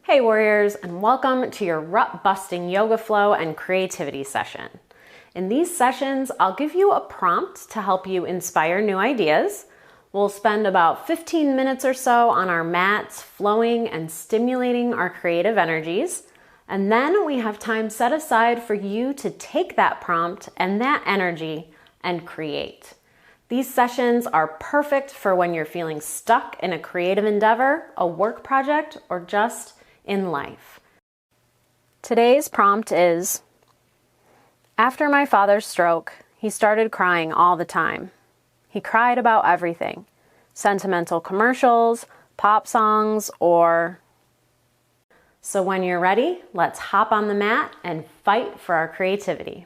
Hey warriors, and welcome to your Rut Busting Yoga Flow and Creativity session. In these sessions, I'll give you a prompt to help you inspire new ideas. We'll spend about 15 minutes or so on our mats, flowing and stimulating our creative energies. And then we have time set aside for you to take that prompt and that energy and create. These sessions are perfect for when you're feeling stuck in a creative endeavor, a work project, or just in life. Today's prompt is, after my father's stroke, he started crying all the time. He cried about everything, sentimental commercials, pop songs, or... So when you're ready, let's hop on the mat and fight for our creativity.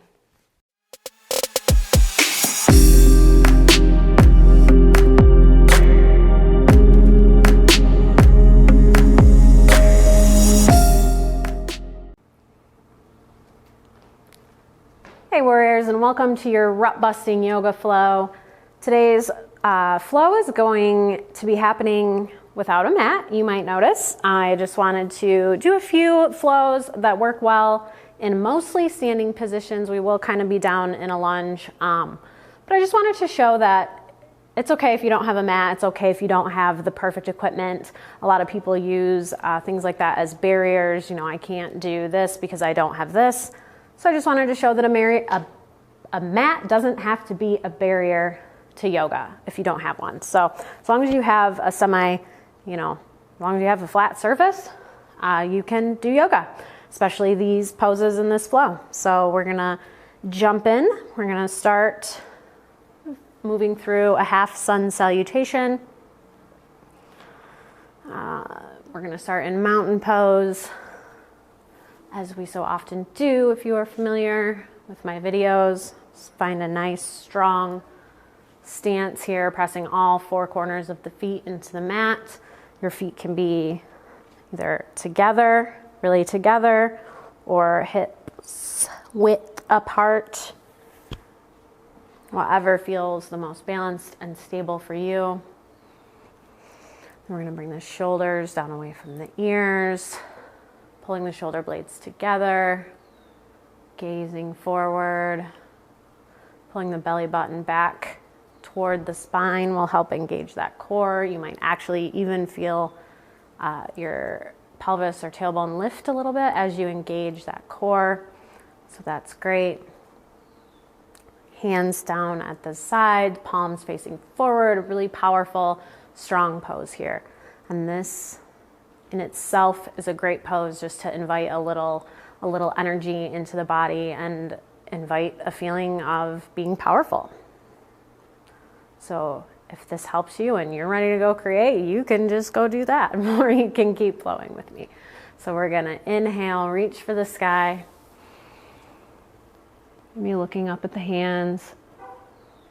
Hey warriors, and welcome to your Rut Busting Yoga Flow. Today's flow is going to be happening without a mat, you might notice. I just wanted to do a few flows that work well in mostly standing positions. We will kind of be down in a lunge, but I just wanted to show that it's okay if you don't have a mat. It's okay if you don't have the perfect equipment. A lot of people use things like that as barriers. You know, I can't do this because I don't have this. So I just wanted to show that a mat doesn't have to be a barrier to yoga if you don't have one. So as long as you have a as long as you have a flat surface, you can do yoga, especially these poses in this flow. So we're gonna jump in. We're gonna start moving through a half sun salutation. We're gonna start in mountain pose, as we so often do. If you are familiar with my videos, just find a nice strong stance here, pressing all four corners of the feet into the mat. Your feet can be either together, really together, or hips width apart, whatever feels the most balanced and stable for you. We're going to bring the shoulders down away from the ears, pulling the shoulder blades together, gazing forward, pulling the belly button back toward the spine will help engage that core. You might actually even feel your pelvis or tailbone lift a little bit as you engage that core. So that's great. Hands down at the side, palms facing forward, a really powerful, strong pose here. And this in itself is a great pose just to invite a little energy into the body and invite a feeling of being powerful. So if this helps you and you're ready to go create, you can just go do that, or you can keep flowing with me. So we're gonna inhale, reach for the sky. Maybe looking up at the hands,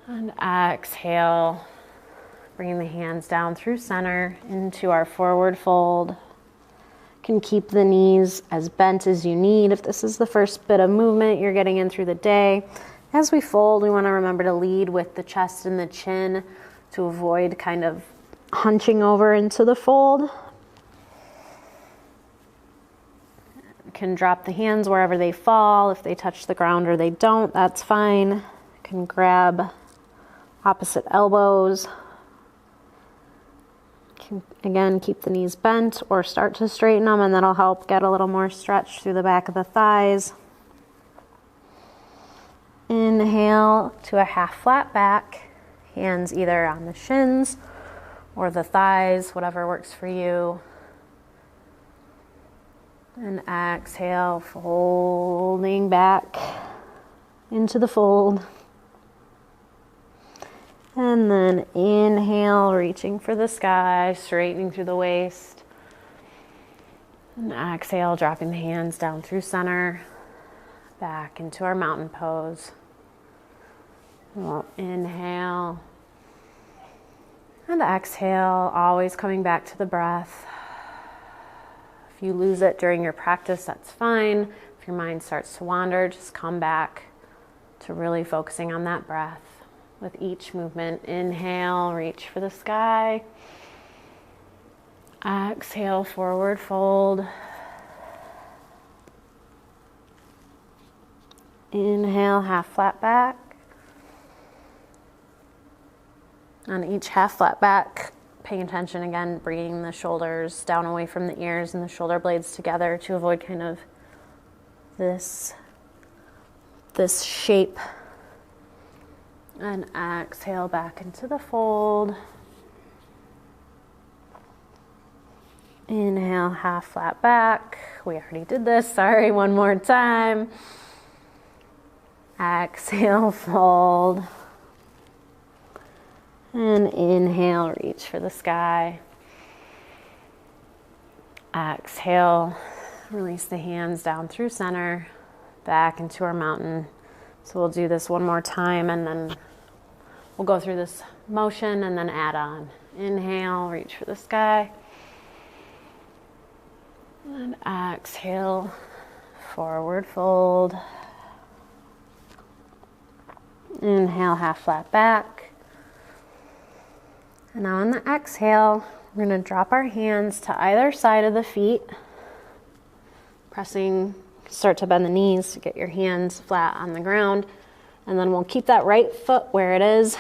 and exhale, bringing the hands down through center into our forward fold. Can keep the knees as bent as you need if this is the first bit of movement you're getting in through the day. As we fold, we want to remember to lead with the chest and the chin to avoid kind of hunching over into the fold. You can drop the hands wherever they fall. If they touch the ground or they don't, that's fine. You can grab opposite elbows. Again, keep the knees bent or start to straighten them, and that'll help get a little more stretch through the back of the thighs. Inhale to a half flat back, hands either on the shins or the thighs, whatever works for you. And exhale, folding back into the fold. And then inhale, reaching for the sky, straightening through the waist. And exhale, dropping the hands down through center, back into our mountain pose. We'll inhale and exhale, always coming back to the breath. If you lose it during your practice, that's fine. If your mind starts to wander, just come back to really focusing on that breath. With each movement, inhale, reach for the sky. Exhale, forward fold. Inhale, half flat back. On each half flat back, paying attention again, bringing the shoulders down away from the ears and the shoulder blades together to avoid kind of this shape. And exhale back into the fold. Inhale, half flat back. We already did this, sorry, one more time. Exhale, fold. And inhale, reach for the sky. Exhale, release the hands down through center, back into our mountain. So we'll do this one more time and then we'll go through this motion and then add on. Inhale, reach for the sky. And exhale, forward fold. Inhale, half flat back. And now on the exhale, we're going to drop our hands to either side of the feet, pressing, start to bend the knees to get your hands flat on the ground. And then we'll keep that right foot where it is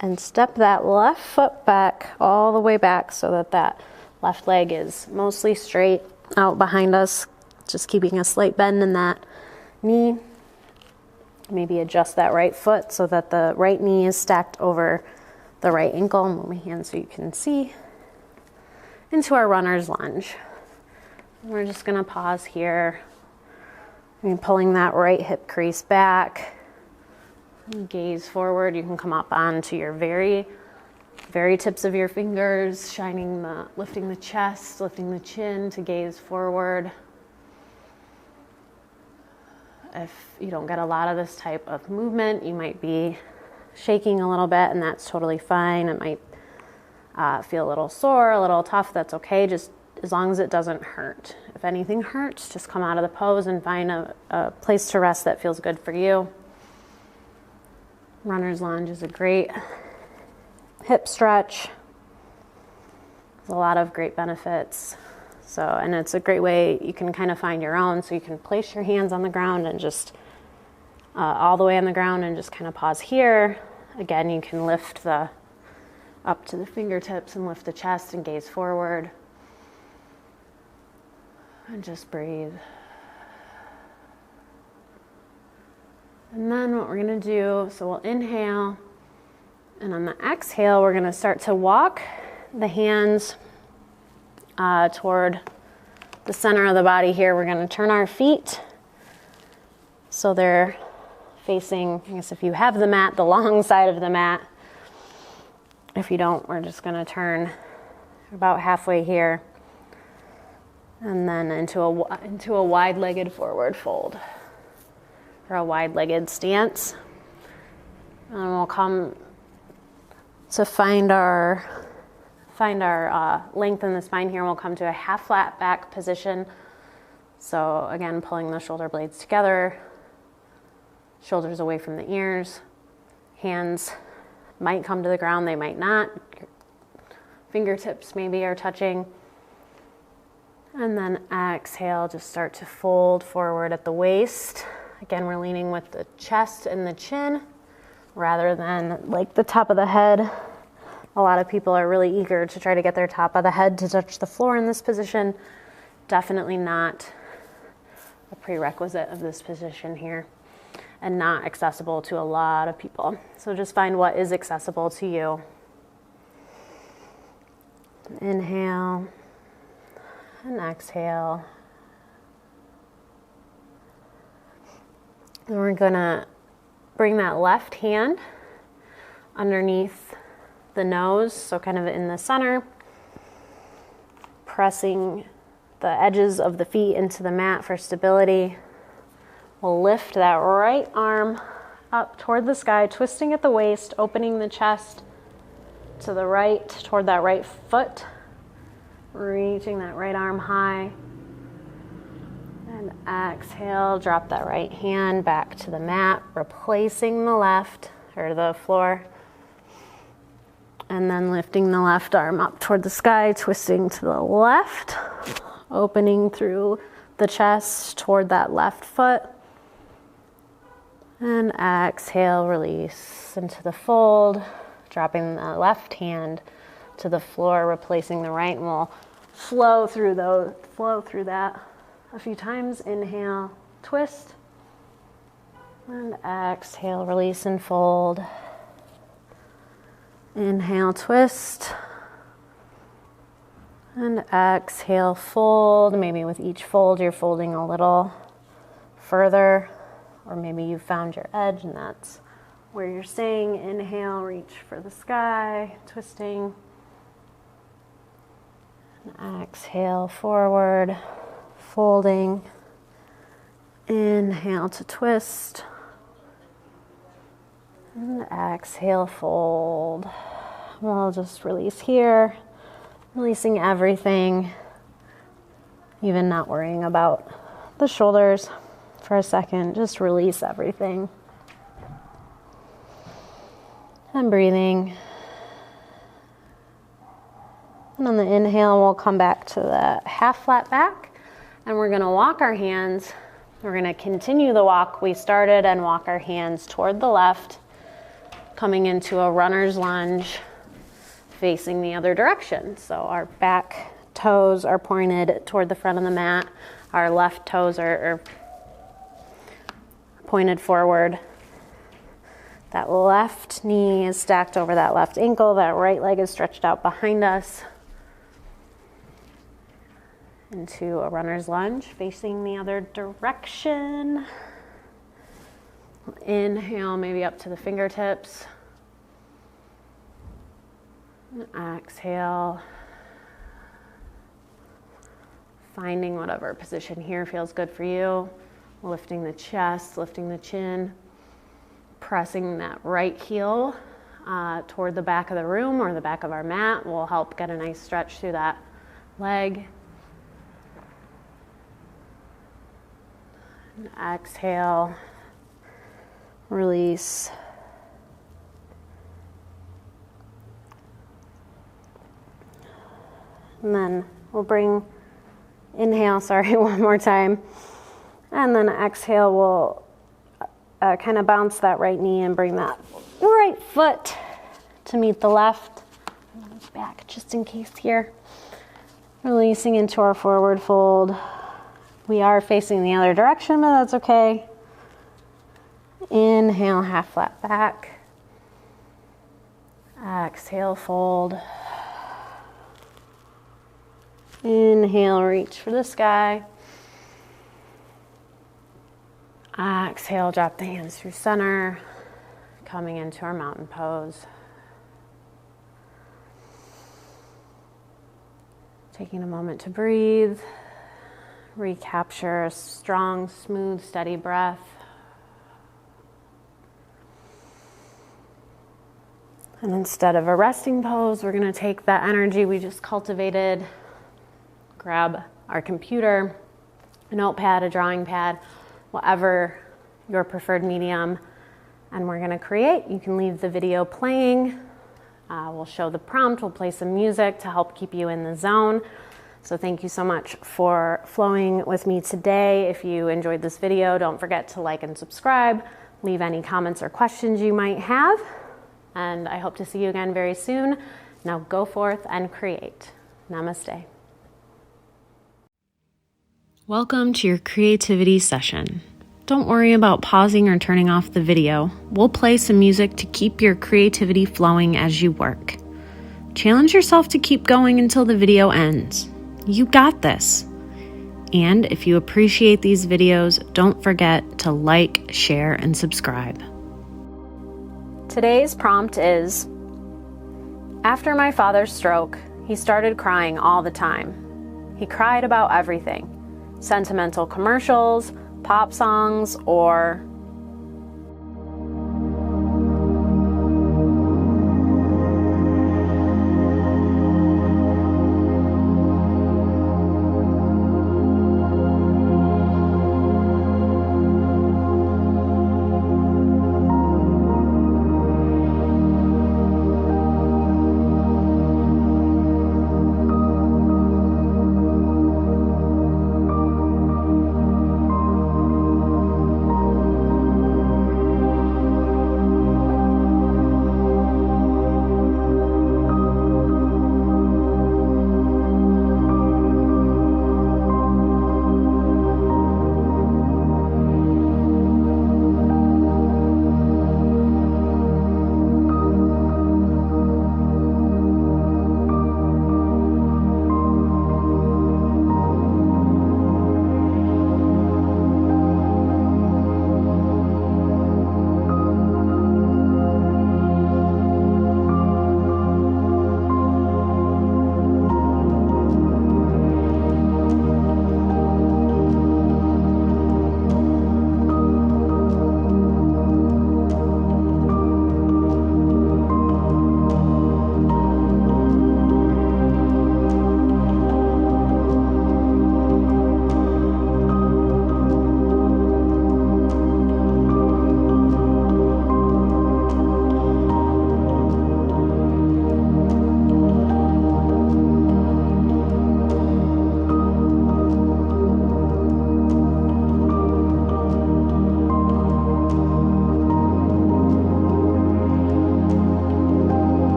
and step that left foot back, all the way back, so that that left leg is mostly straight out behind us, just keeping a slight bend in that knee. Maybe adjust that right foot so that the right knee is stacked over the right ankle. Move my hand so you can see. Into our runner's lunge. We're just going to pause here. Pulling that right hip crease back. Gaze forward. You can come up onto your very tips of your fingers, lifting the chest, lifting the chin to gaze forward. If you don't get a lot of this type of movement, you might be shaking a little bit, and that's totally fine. It might feel a little sore, a little tough. That's okay, just as long as it doesn't hurt. If anything hurts, just come out of the pose and find a place to rest that feels good for you. Runner's lunge is a great hip stretch. There's a lot of great benefits. And it's a great way you can kind of find your own. So you can place your hands on the ground and just all the way on the ground and just kind of pause here. Again, you can lift up to the fingertips and lift the chest and gaze forward. And just breathe. And then what we're going to do, so we'll inhale. And on the exhale, we're going to start to walk the hands toward the center of the body here. We're going to turn our feet so they're facing, I guess if you have the mat, the long side of the mat. If you don't, we're just going to turn about halfway here and then into a wide-legged forward fold or a wide-legged stance. And we'll come to find our length in the spine here. We'll come to a half flat back position. So again, pulling the shoulder blades together, shoulders away from the ears, hands might come to the ground, they might not. Fingertips maybe are touching. And then exhale, just start to fold forward at the waist. Again, we're leaning with the chest and the chin rather than like the top of the head. A lot of people are really eager to try to get their top of the head to touch the floor in this position. Definitely not a prerequisite of this position here and not accessible to a lot of people. So just find what is accessible to you. Inhale and exhale. And we're gonna bring that left hand underneath the nose, so kind of in the center, pressing the edges of the feet into the mat for stability. We'll lift that right arm up toward the sky, twisting at the waist, opening the chest to the right, toward that right foot, reaching that right arm high. And exhale, drop that right hand back to the mat, replacing the left, or the floor. And then lifting the left arm up toward the sky, twisting to the left, opening through the chest toward that left foot. And exhale, release into the fold, dropping the left hand to the floor, replacing the right, and we'll flow through that a few times. Inhale, twist, and exhale, release and fold. Inhale, twist, and exhale, fold. Maybe with each fold you're folding a little further, or maybe you found your edge and that's where you're staying. Inhale, reach for the sky, twisting. And exhale, forward, folding. Inhale to twist. And exhale, fold. We'll just release here, releasing everything, even not worrying about the shoulders for a second. Just release everything. And breathing. And on the inhale, we'll come back to the half flat back, and we're gonna walk our hands. We're gonna continue the walk we started and walk our hands toward the left, coming into a runner's lunge, facing the other direction. So our back toes are pointed toward the front of the mat. Our left toes are pointed forward. That left knee is stacked over that left ankle. That right leg is stretched out behind us. Into a runner's lunge, facing the other direction. Inhale, maybe up to the fingertips. Exhale. Finding whatever position here feels good for you. Lifting the chest, lifting the chin. Pressing that right heel toward the back of the room or the back of our mat will help get a nice stretch through that leg. And exhale, release. And then we'll bring, inhale, one more time. And then exhale, we'll kind of bounce that right knee and bring that right foot to meet the left. Back just in case here. Releasing into our forward fold. We are facing the other direction, but that's okay. Inhale, half flat back. Exhale, fold. Inhale, reach for the sky. Exhale, drop the hands through center, coming into our mountain pose. Taking a moment to breathe, recapture a strong, smooth, steady breath. And instead of a resting pose, we're going to take that energy we just cultivated, grab our computer, a notepad, a drawing pad, whatever your preferred medium, and we're going to create. You can leave the video playing. We'll show the prompt. We'll play some music to help keep you in the zone. So thank you so much for flowing with me today. If you enjoyed this video, don't forget to like and subscribe. Leave any comments or questions you might have. And I hope to see you again very soon. Now go forth and create. Namaste. Welcome to your creativity session. Don't worry about pausing or turning off the video. We'll play some music to keep your creativity flowing as you work. Challenge yourself to keep going until the video ends. You got this. And if you appreciate these videos, don't forget to like, share, and subscribe. Today's prompt is, after my father's stroke, he started crying all the time. He cried about everything. Sentimental commercials, pop songs, or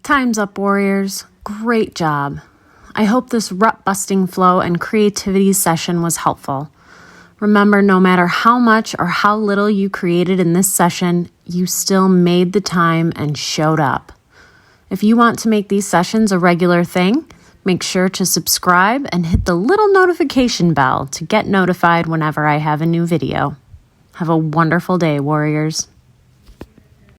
Time's up, warriors. Great job. I hope this rut busting flow and creativity session was helpful. Remember, no matter how much or how little you created in this session, you still made the time and showed up. If you want to make these sessions a regular thing, make sure to subscribe and hit the little notification bell to get notified whenever I have a new video. Have a wonderful day, warriors.